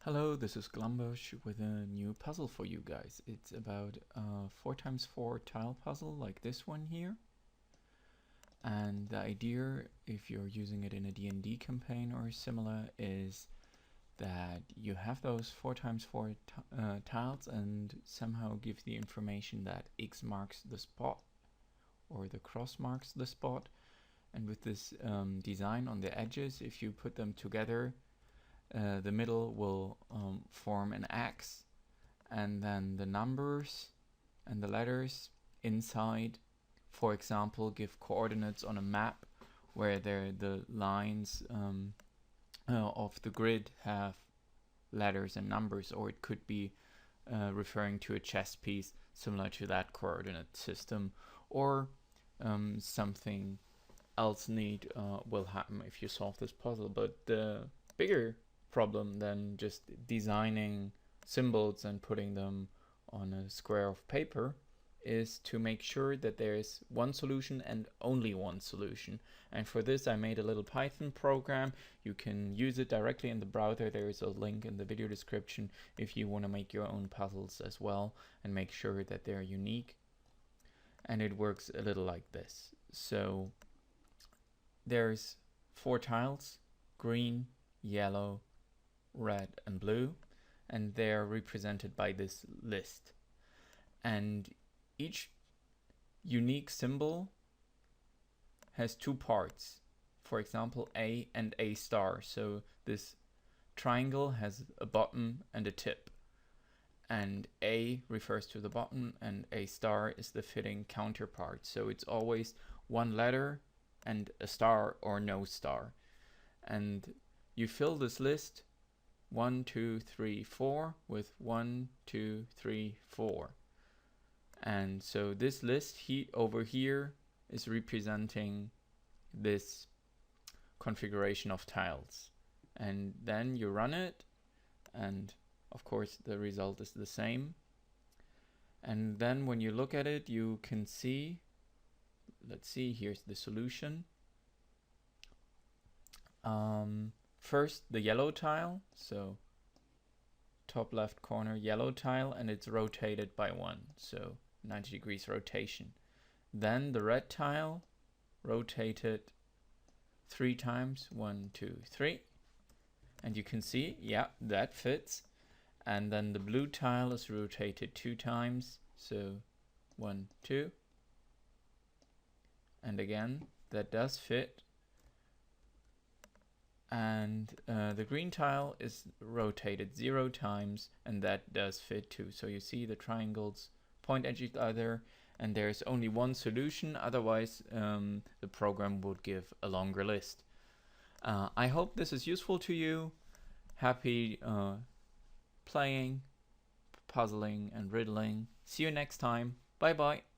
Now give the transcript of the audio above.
Hello, this is Glumbush with a new puzzle for you guys. It's about a 4x4 tile puzzle like this one here. And the idea, if you're using it in a D&D campaign or similar, is that you have those 4x4 tiles and somehow give the information that X marks the spot or the cross marks the spot. And with this design on the edges, if you put them together, the middle will form an X, and then the numbers and the letters inside, for example, give coordinates on a map where the lines of the grid have letters and numbers, or it could be referring to a chess piece similar to that coordinate system, or something else neat will happen if you solve this puzzle. But the bigger problem than just designing symbols and putting them on a square of paper is to make sure that there is one solution and only one solution. And for this I made a little Python program. You can use it directly in the browser. There is a link in the video description if you want to make your own puzzles as well and make sure that they're unique. And it works a little like this. So there's 4 tiles: green, yellow, red and blue, and they're represented by this list. And each unique symbol has 2 parts, for example A and A star. So this triangle has a bottom and a tip, and A refers to the bottom and A star is the fitting counterpart. So it's always one letter and a star or no star. And you fill this list 1, 2, 3, 4 with 1, 2, 3, 4. And so this list over here is representing this configuration of tiles. And then you run it, and of course the result is the same. And then when you look at it, you can see, let's see, here's the solution. First, the yellow tile, so top left corner yellow tile, and it's rotated by 1, so 90 degrees rotation. Then the red tile, rotated 3 times, 1, 2, 3, and you can see, yeah, that fits. And then the blue tile is rotated 2 times, so 1, 2, and again, that does fit. And the green tile is rotated 0 times, and that does fit too. So you see the triangles point at each other, and there's only one solution. Otherwise, the program would give a longer list. I hope this is useful to you. Happy playing, puzzling, and riddling. See you next time. Bye bye.